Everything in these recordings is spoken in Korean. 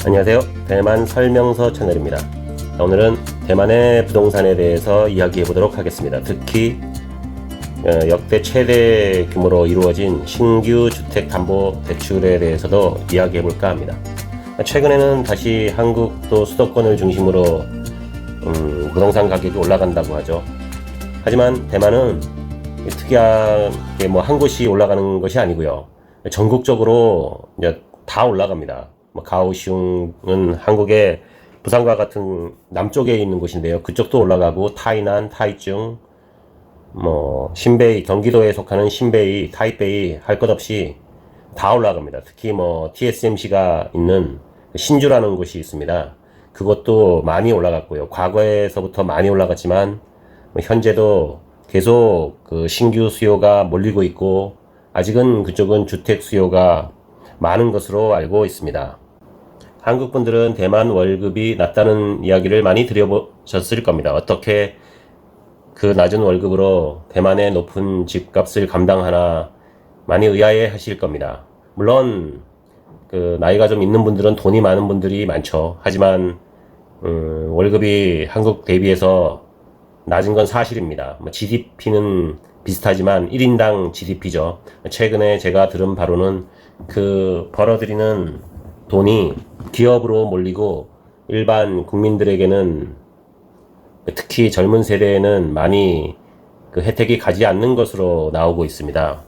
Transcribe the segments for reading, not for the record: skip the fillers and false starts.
안녕하세요. 대만 설명서 채널입니다. 오늘은 대만의 부동산에 대해서 이야기해 보도록 하겠습니다. 특히 역대 최대 규모로 이루어진 신규 주택담보대출에 대해서도 이야기해 볼까 합니다. 최근에는 다시 한국도 수도권을 중심으로 부동산 가격이 올라간다고 하죠. 하지만 대만은 특이하게 한 곳이 올라가는 것이 아니고요. 전국적으로 이제 다 올라갑니다. 가오슝은 한국의 부산과 같은 남쪽에 있는 곳인데요. 그쪽도 올라가고 타이난, 타이중, 신베이, 경기도에 속하는 신베이, 타이베이 할 것 없이 다 올라갑니다. 특히 TSMC가 있는 신주라는 곳이 있습니다. 그것도 많이 올라갔고요. 과거에서부터 많이 올라갔지만 현재도 계속 그 신규 수요가 몰리고 있고 아직은 그쪽은 주택 수요가 많은 것으로 알고 있습니다. 한국 분들은 대만 월급이 낮다는 이야기를 많이 들어보셨을 겁니다. 어떻게 그 낮은 월급으로 대만의 높은 집값을 감당하나 많이 의아해 하실 겁니다. 물론 그 나이가 좀 있는 분들은 돈이 많은 분들이 많죠. 하지만 월급이 한국 대비해서 낮은 건 사실입니다. GDP는 비슷하지만 1인당 GDP죠. 최근에 제가 들은 바로는 그 벌어들이는 돈이 기업으로 몰리고 일반 국민들에게는 특히 젊은 세대에는 많이 그 혜택이 가지 않는 것으로 나오고 있습니다.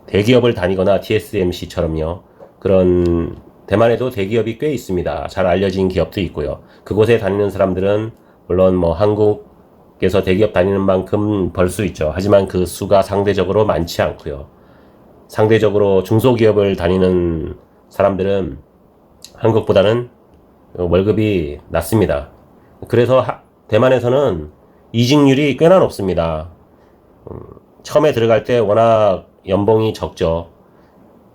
대기업을 다니거나 TSMC처럼요. 그런 대만에도 대기업이 꽤 있습니다. 잘 알려진 기업도 있고요. 그곳에 다니는 사람들은 물론 한국에서 대기업 다니는 만큼 벌 수 있죠. 하지만 그 수가 상대적으로 많지 않고요. 상대적으로 중소기업을 다니는 사람들은 한국보다는 월급이 낮습니다. 그래서 대만에서는 이직률이 꽤나 높습니다. 처음에 들어갈 때 워낙 연봉이 적죠.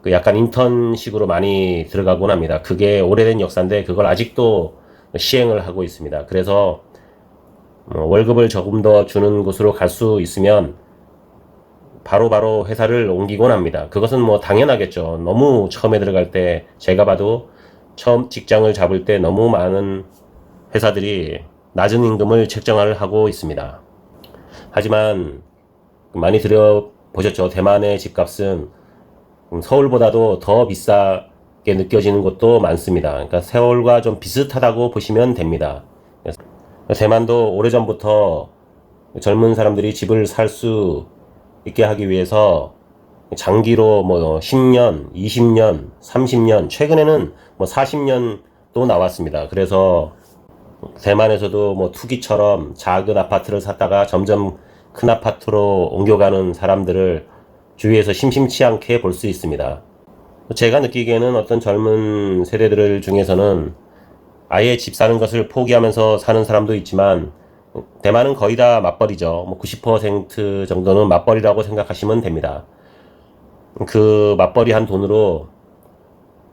약간 인턴식으로 많이 들어가곤 합니다. 그게 오래된 역사인데 그걸 아직도 시행을 하고 있습니다. 그래서 월급을 조금 더 주는 곳으로 갈 수 있으면 바로 회사를 옮기곤 합니다. 그것은 당연하겠죠. 너무 처음에 들어갈 때 제가 봐도 처음 직장을 잡을 때 너무 많은 회사들이 낮은 임금을 책정을 하고 있습니다. 하지만 많이 들어보셨죠. 대만의 집값은 서울보다도 더 비싸게 느껴지는 곳도 많습니다. 그러니까 서울과 좀 비슷하다고 보시면 됩니다. 대만도 오래전부터 젊은 사람들이 집을 살 수 있게 하기 위해서 장기로 10년, 20년, 30년, 최근에는 40년도 나왔습니다. 그래서 대만에서도 투기처럼 작은 아파트를 샀다가 점점 큰 아파트로 옮겨가는 사람들을 주위에서 심심치 않게 볼 수 있습니다. 제가 느끼기에는 어떤 젊은 세대들 중에서는 아예 집 사는 것을 포기하면서 사는 사람도 있지만 대만은 거의 다 맞벌이죠. 90% 정도는 맞벌이라고 생각하시면 됩니다. 그 맞벌이한 돈으로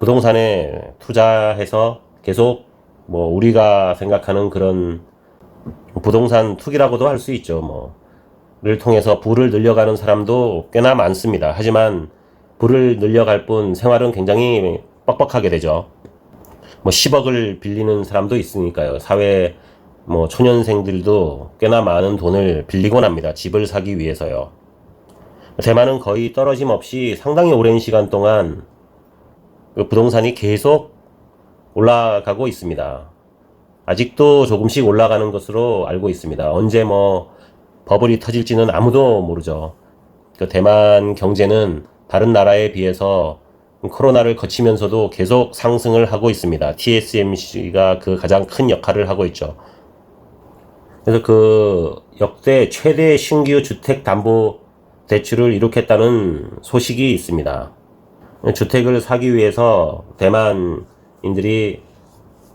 부동산에 투자해서 계속 우리가 생각하는 그런 부동산 투기라고도 할 수 있죠. 를 통해서 부를 늘려가는 사람도 꽤나 많습니다. 하지만 부를 늘려갈 뿐 생활은 굉장히 뻑뻑하게 되죠. 10억을 빌리는 사람도 있으니까요. 사회 초년생들도 꽤나 많은 돈을 빌리곤 합니다. 집을 사기 위해서요. 대만은 거의 떨어짐 없이 상당히 오랜 시간 동안 그 부동산이 계속 올라가고 있습니다. 아직도 조금씩 올라가는 것으로 알고 있습니다. 언제 버블이 터질지는 아무도 모르죠. 그 대만 경제는 다른 나라에 비해서 코로나를 거치면서도 계속 상승을 하고 있습니다. TSMC가 그 가장 큰 역할을 하고 있죠. 그래서 그 역대 최대 신규 주택담보대출을 이룩했다는 소식이 있습니다. 주택을 사기 위해서 대만인들이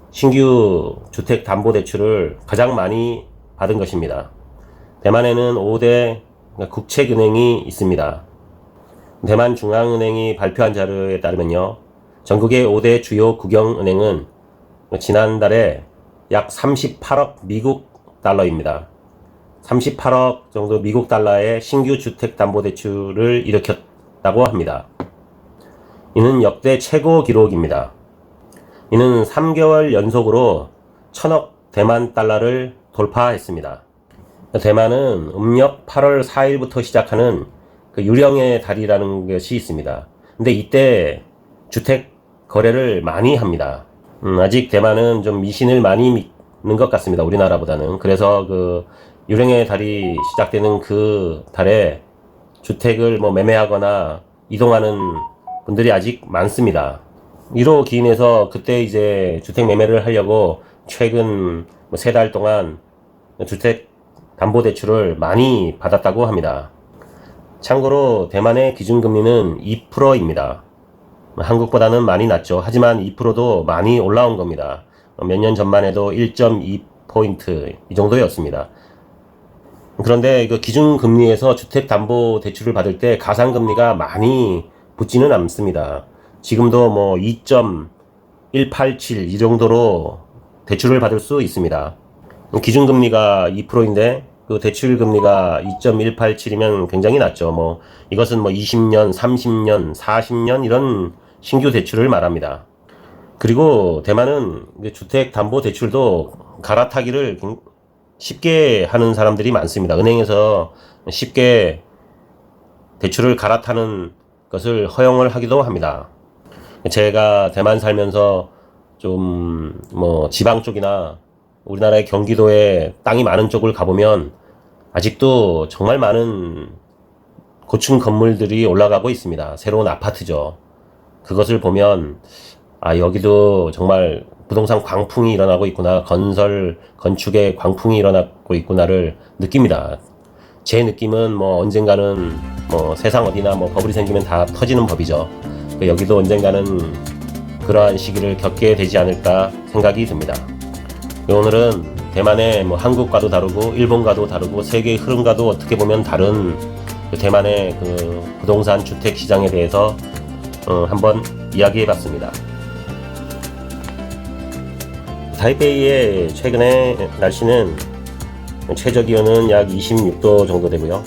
신규 주택담보대출을 가장 많이 받은 것입니다. 대만에는 5대 국책은행이 있습니다. 대만 중앙은행이 발표한 자료에 따르면요. 전국의 5대 주요 국영은행은 지난달에 약 38억 미국 달러입니다. 38억 정도 미국 달러의 신규 주택담보대출을 일으켰다고 합니다. 이는 역대 최고 기록입니다. 이는 3개월 연속으로 1000억 대만 달러를 돌파했습니다. 대만은 음력 8월 4일부터 시작하는 그 유령의 달이라는 것이 있습니다. 근데 이때 주택 거래를 많이 합니다. 아직 대만은 좀 미신을 많이 믿는 것 같습니다. 우리나라보다는. 그래서 그 유령의 달이 시작되는 그 달에 주택을 뭐 매매하거나 이동하는 분들이 아직 많습니다. 이로 기인해서 그때 이제 주택 매매를 하려고 최근 3달 동안 주택 담보대출을 많이 받았다고 합니다. 참고로 대만의 기준금리는 2%입니다. 한국보다는 많이 낮죠. 하지만 2%도 많이 올라온 겁니다. 몇 년 전만 해도 1.2포인트 이 정도였습니다. 그런데 그 기준금리에서 주택담보대출을 받을 때 가상금리가 많이 붙지는 않습니다. 지금도 뭐 2.187 이 정도로 대출을 받을 수 있습니다. 기준금리가 2%인데 그 대출금리가 2.187이면 굉장히 낮죠. 뭐 이것은 뭐 20년, 30년, 40년 이런 신규 대출을 말합니다. 그리고 대만은 주택담보대출도 갈아타기를 쉽게 하는 사람들이 많습니다. 은행에서 쉽게 대출을 갈아타는 것을 허용을 하기도 합니다. 제가 대만 살면서 좀 뭐 지방 쪽이나 우리나라의 경기도에 땅이 많은 쪽을 가보면 아직도 정말 많은 고층 건물들이 올라가고 있습니다. 새로운 아파트죠. 그것을 보면 아, 여기도 정말 부동산 광풍이 일어나고 있구나, 건축의 광풍이 일어나고 있구나를 느낍니다. 제 느낌은 뭐 언젠가는 뭐 세상 어디나 뭐 버블이 생기면 다 터지는 법이죠. 여기도 언젠가는 그러한 시기를 겪게 되지 않을까 생각이 듭니다. 오늘은 대만의 뭐 한국과도 다르고 일본과도 다르고 세계의 흐름과도 어떻게 보면 다른 대만의 그 부동산 주택 시장에 대해서 한번 이야기해 봤습니다. 타이베이의 최근의 날씨는 최저 기온은 약 26도 정도 되고요.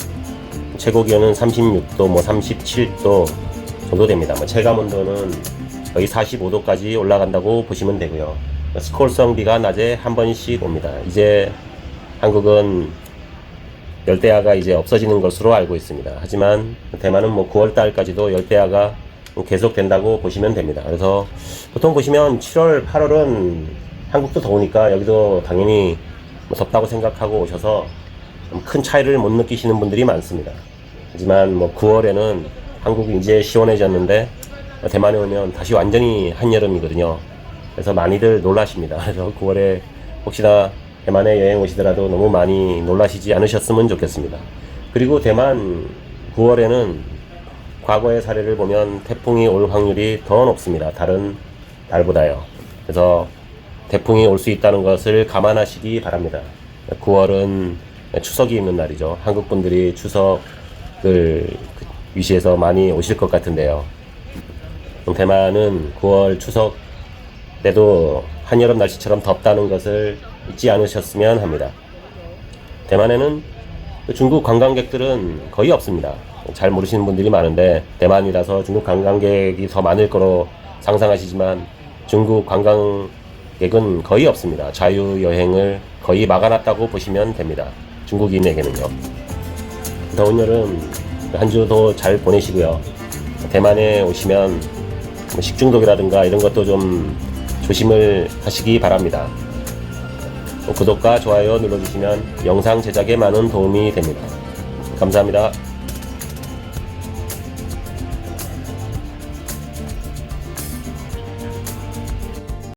최고 기온은 36도, 뭐 37도 정도 됩니다. 뭐 체감 온도는 거의 45도까지 올라간다고 보시면 되고요. 스콜성 비가 낮에 한 번씩 옵니다. 이제 한국은 열대야가 이제 없어지는 것으로 알고 있습니다. 하지만 대만은 뭐 9월 달까지도 열대야가 계속 된다고 보시면 됩니다. 그래서 보통 보시면 7월, 8월은 한국도 더우니까 여기도 당연히 덥다고 생각하고 오셔서 큰 차이를 못 느끼시는 분들이 많습니다. 하지만 뭐 9월에는 한국이 이제 시원해졌는데 대만에 오면 다시 완전히 한여름이거든요. 그래서 많이들 놀라십니다. 그래서 9월에 혹시나 대만에 여행 오시더라도 너무 많이 놀라시지 않으셨으면 좋겠습니다. 그리고 대만 9월에는 과거의 사례를 보면 태풍이 올 확률이 더 높습니다. 다른 달보다요. 그래서 태풍이 올 수 있다는 것을 감안하시기 바랍니다. 9월은 추석이 있는 날이죠. 한국 분들이 추석을 위시해서 많이 오실 것 같은데요. 대만은 9월 추석 때도 한여름 날씨처럼 덥다는 것을 잊지 않으셨으면 합니다. 대만에는 중국 관광객들은 거의 없습니다. 잘 모르시는 분들이 많은데 대만이라서 중국 관광객이 더 많을 거로 상상하시지만 중국 관광객은 거의 없습니다. 자유여행을 거의 막아놨다고 보시면 됩니다. 중국인에게는요. 더운 여름 한 주도 잘 보내시고요. 대만에 오시면 식중독이라든가 이런 것도 좀 조심을 하시기 바랍니다. 구독과 좋아요 눌러주시면 영상 제작에 많은 도움이 됩니다. 감사합니다.